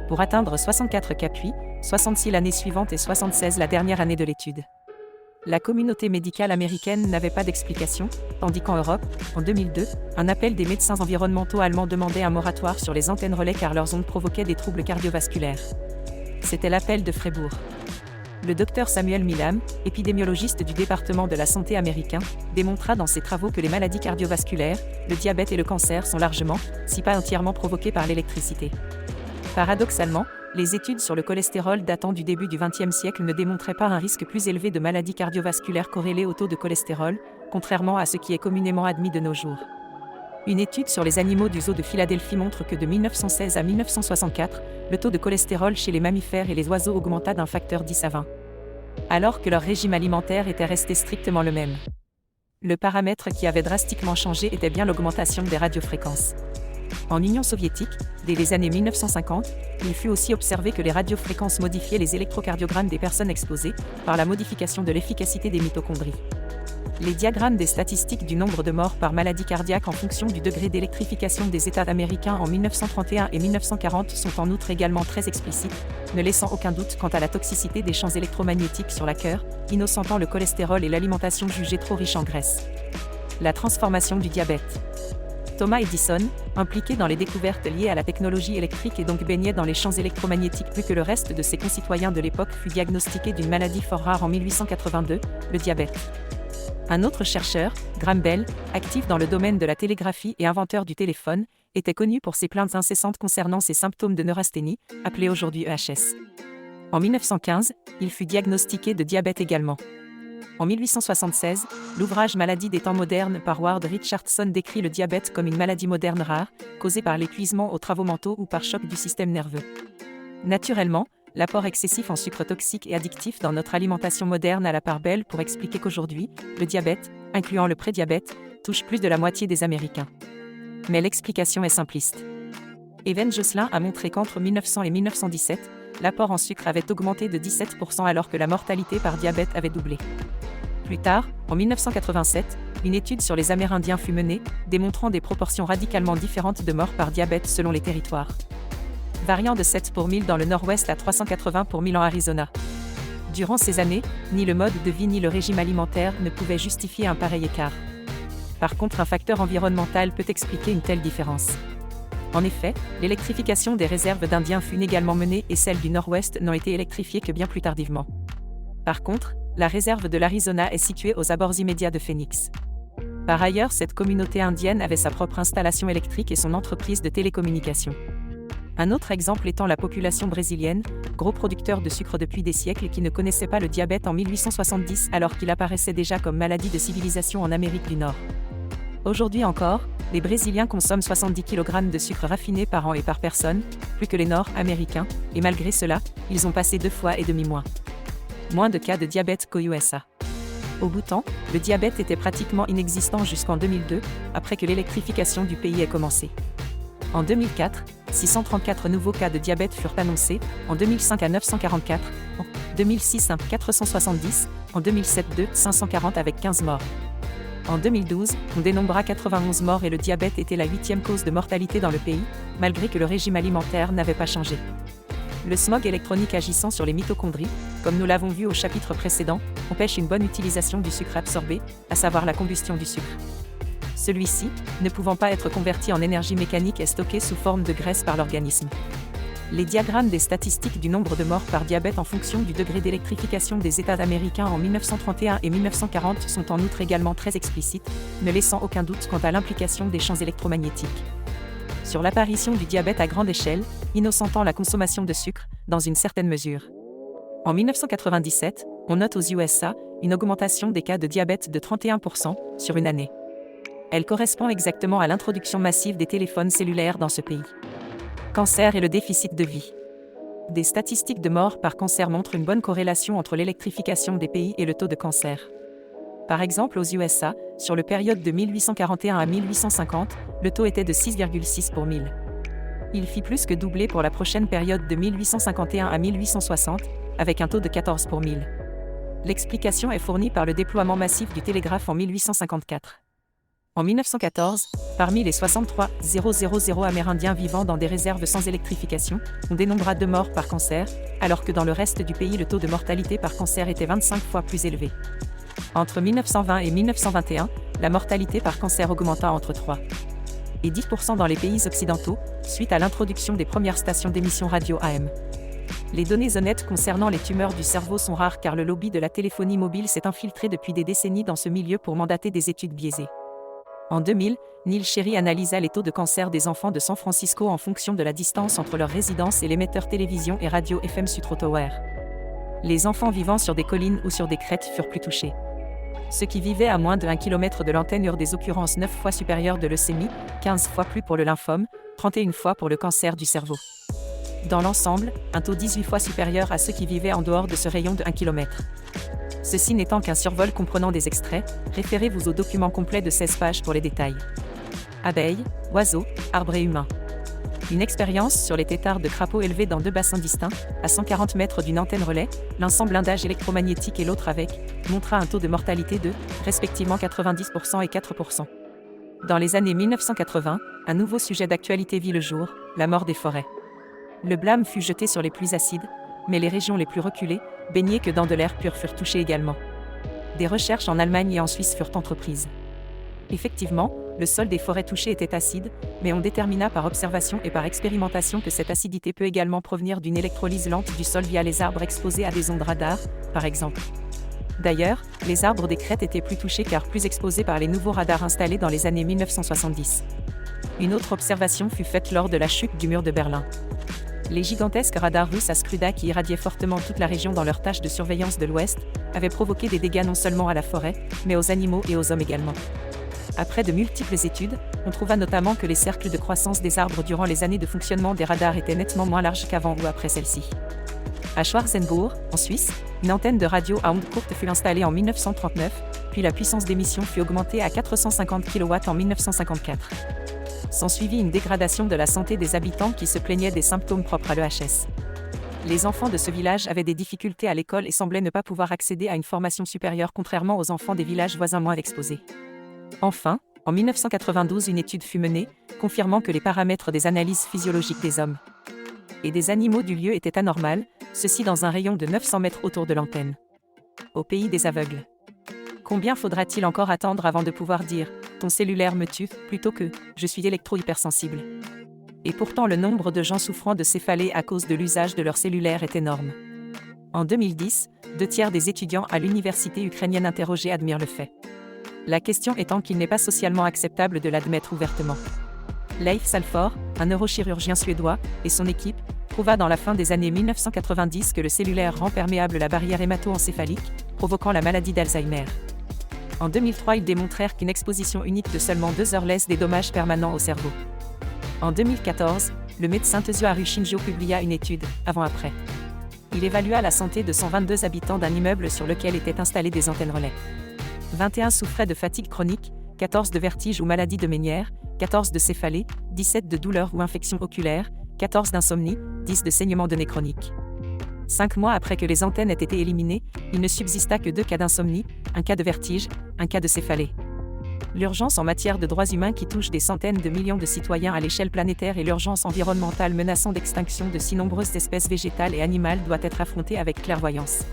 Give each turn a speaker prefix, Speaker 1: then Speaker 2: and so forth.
Speaker 1: pour atteindre 64 cas puis 66 l'année suivante et 76 la dernière année de l'étude. La communauté médicale américaine n'avait pas d'explication, tandis qu'en Europe, en 2002, un appel des médecins environnementaux allemands demandait un moratoire sur les antennes relais car leurs ondes provoquaient des troubles cardiovasculaires. C'était l'appel de Freiburg. Le docteur Samuel Milam, épidémiologiste du département de la santé américain, démontra dans ses travaux que les maladies cardiovasculaires, le diabète et le cancer sont largement, si pas entièrement provoqués par l'électricité. Paradoxalement, les études sur le cholestérol datant du début du XXe siècle ne démontraient pas un risque plus élevé de maladies cardiovasculaires corrélé au taux de cholestérol, contrairement à ce qui est communément admis de nos jours. Une étude sur les animaux du zoo de Philadelphie montre que de 1916 à 1964, le taux de cholestérol chez les mammifères et les oiseaux augmenta d'un facteur 10 à 20. Alors que leur régime alimentaire était resté strictement le même. Le paramètre qui avait drastiquement changé était bien l'augmentation des radiofréquences. En Union soviétique, dès les années 1950, il fut aussi observé que les radiofréquences modifiaient les électrocardiogrammes des personnes exposées, par la modification de l'efficacité des mitochondries. Les diagrammes des statistiques du nombre de morts par maladie cardiaque en fonction du degré d'électrification des États américains en 1931 et 1940 sont en outre également très explicites, ne laissant aucun doute quant à la toxicité des champs électromagnétiques sur la cœur, innocentant le cholestérol et l'alimentation jugée trop riche en graisse. La transformation du diabète. Thomas Edison, impliqué dans les découvertes liées à la technologie électrique et donc baignait dans les champs électromagnétiques plus que le reste de ses concitoyens de l'époque, fut diagnostiqué d'une maladie fort rare en 1882, le diabète. Un autre chercheur, Graham Bell, actif dans le domaine de la télégraphie et inventeur du téléphone, était connu pour ses plaintes incessantes concernant ses symptômes de neurasthénie, appelés aujourd'hui EHS. En 1915, il fut diagnostiqué de diabète également. En 1876, l'ouvrage Maladie des temps modernes par Ward Richardson décrit le diabète comme une maladie moderne rare, causée par l'épuisement aux travaux mentaux ou par choc du système nerveux. Naturellement, l'apport excessif en sucre toxique et addictif dans notre alimentation moderne a la part belle pour expliquer qu'aujourd'hui, le diabète, incluant le prédiabète, touche plus de la moitié des Américains. Mais l'explication est simpliste. Even Jocelyn a montré qu'entre 1900 et 1917, l'apport en sucre avait augmenté de 17% alors que la mortalité par diabète avait doublé. Plus tard, en 1987, une étude sur les Amérindiens fut menée, démontrant des proportions radicalement différentes de morts par diabète selon les territoires. Variant de 7 pour 1000 dans le nord-ouest à 380 pour 1000 en Arizona. Durant ces années, ni le mode de vie ni le régime alimentaire ne pouvaient justifier un pareil écart. Par contre, un facteur environnemental peut expliquer une telle différence. En effet, l'électrification des réserves d'Indiens fut également menée et celles du nord-ouest n'ont été électrifiées que bien plus tardivement. Par contre, la réserve de l'Arizona est située aux abords immédiats de Phoenix. Par ailleurs, cette communauté indienne avait sa propre installation électrique et son entreprise de télécommunications. Un autre exemple étant la population brésilienne, gros producteur de sucre depuis des siècles qui ne connaissait pas le diabète en 1870 alors qu'il apparaissait déjà comme maladie de civilisation en Amérique du Nord. Aujourd'hui encore, les Brésiliens consomment 70 kg de sucre raffiné par an et par personne, plus que les Nord-Américains, et malgré cela, ils ont passé 2,5 fois moins de cas de diabète qu'aux USA. Au Bhoutan, le diabète était pratiquement inexistant jusqu'en 2002, après que l'électrification du pays ait commencé. En 2004, 634 nouveaux cas de diabète furent annoncés, en 2005 à 944, en 2006 à 470, en 2007 540 avec 15 morts. En 2012, on dénombra 91 morts et le diabète était la 8e cause de mortalité dans le pays, malgré que le régime alimentaire n'avait pas changé. Le smog électronique agissant sur les mitochondries, comme nous l'avons vu au chapitre précédent, empêche une bonne utilisation du sucre absorbé, à savoir la combustion du sucre. Celui-ci, ne pouvant pas être converti en énergie mécanique, est stocké sous forme de graisse par l'organisme. Les diagrammes des statistiques du nombre de morts par diabète en fonction du degré d'électrification des États américains en 1931 et 1940 sont en outre également très explicites, ne laissant aucun doute quant à l'implication des champs électromagnétiques. Sur l'apparition du diabète à grande échelle, innocentant la consommation de sucre, dans une certaine mesure. En 1997, on note aux USA une augmentation des cas de diabète de 31% sur une année. Elle correspond exactement à l'introduction massive des téléphones cellulaires dans ce pays. Cancer et le déficit de vie. Des statistiques de morts par cancer montrent une bonne corrélation entre l'électrification des pays et le taux de cancer. Par exemple, aux USA, sur la période de 1841 à 1850, le taux était de 6,6 pour 1000. Il fit plus que doubler pour la prochaine période de 1851 à 1860, avec un taux de 14 pour 1000. L'explication est fournie par le déploiement massif du télégraphe en 1854. En 1914, parmi les 63 000 Amérindiens vivant dans des réserves sans électrification, on dénombra 2 morts par cancer, alors que dans le reste du pays le taux de mortalité par cancer était 25 fois plus élevé. Entre 1920 et 1921, la mortalité par cancer augmenta entre 3 et 10% dans les pays occidentaux, suite à l'introduction des premières stations d'émission radio AM. Les données honnêtes concernant les tumeurs du cerveau sont rares car le lobby de la téléphonie mobile s'est infiltré depuis des décennies dans ce milieu pour mandater des études biaisées. En 2000, Neil Sherry analysa les taux de cancer des enfants de San Francisco en fonction de la distance entre leur résidence et l'émetteur télévision et radio FM Sutro Tower. Les enfants vivant sur des collines ou sur des crêtes furent plus touchés. Ceux qui vivaient à moins de 1 km de l'antenne eurent des occurrences 9 fois supérieures de leucémie, 15 fois plus pour le lymphome, 31 fois pour le cancer du cerveau. Dans l'ensemble, un taux 18 fois supérieur à ceux qui vivaient en dehors de ce rayon de 1 km. Ceci n'étant qu'un survol comprenant des extraits, référez-vous au document complet de 16 pages pour les détails. Abeilles, oiseaux, arbres et humains. Une expérience sur les têtards de crapauds élevés dans 2 bassins distincts, à 140 mètres d'une antenne relais, l'un sans blindage électromagnétique et l'autre avec, montra un taux de mortalité de, respectivement 90% et 4%. Dans les années 1980, un nouveau sujet d'actualité vit le jour, la mort des forêts. Le blâme fut jeté sur les pluies acides, mais les régions les plus reculées, baignées que dans de l'air pur furent touchées également. Des recherches en Allemagne et en Suisse furent entreprises. Effectivement, le sol des forêts touchées était acide, mais on détermina par observation et par expérimentation que cette acidité peut également provenir d'une électrolyse lente du sol via les arbres exposés à des ondes radar, par exemple. D'ailleurs, les arbres des crêtes étaient plus touchés car plus exposés par les nouveaux radars installés dans les années 1970. Une autre observation fut faite lors de la chute du mur de Berlin. Les gigantesques radars russes à Skruda qui irradiaient fortement toute la région dans leur tâche de surveillance de l'Ouest, avaient provoqué des dégâts non seulement à la forêt, mais aux animaux et aux hommes également. Après de multiples études, on trouva notamment que les cercles de croissance des arbres durant les années de fonctionnement des radars étaient nettement moins larges qu'avant ou après celle-ci. À Schwarzenburg, en Suisse, une antenne de radio à ondes courtes fut installée en 1939, puis la puissance d'émission fut augmentée à 450 kW en 1954. S'ensuivit une dégradation de la santé des habitants qui se plaignaient des symptômes propres à l'EHS. Les enfants de ce village avaient des difficultés à l'école et semblaient ne pas pouvoir accéder à une formation supérieure contrairement aux enfants des villages voisins moins exposés. Enfin, en 1992 une étude fut menée, confirmant que les paramètres des analyses physiologiques des hommes et des animaux du lieu étaient anormales, ceci dans un rayon de 900 mètres autour de l'antenne. Au pays des aveugles. Combien faudra-t-il encore attendre avant de pouvoir dire « ton cellulaire me tue » plutôt que « je suis électro-hypersensible ». Et pourtant le nombre de gens souffrant de céphalée à cause de l'usage de leur cellulaire est énorme. En 2010, 2/3 des étudiants à l'université ukrainienne interrogés admirent le fait. La question étant qu'il n'est pas socialement acceptable de l'admettre ouvertement. Leif Salford, un neurochirurgien suédois, et son équipe, prouva dans la fin des années 1990 que le cellulaire rend perméable la barrière hémato-encéphalique, provoquant la maladie d'Alzheimer. En 2003, ils démontrèrent qu'une exposition unique de seulement 2 heures laisse des dommages permanents au cerveau. En 2014, le médecin Tetsuharu Shinjo publia une étude, avant-après. Il évalua la santé de 122 habitants d'un immeuble sur lequel étaient installées des antennes relais. 21 souffraient de fatigue chronique, 14 de vertige ou maladie de Ménière, 14 de céphalée, 17 de douleurs ou infections oculaires, 14 d'insomnie, 10 de saignement de nez chronique. 5 mois après que les antennes aient été éliminées, il ne subsista que 2 cas d'insomnie, un cas de vertige, un cas de céphalée. L'urgence en matière de droits humains qui touche des centaines de millions de citoyens à l'échelle planétaire et l'urgence environnementale menaçant d'extinction de si nombreuses espèces végétales et animales doit être affrontée avec clairvoyance.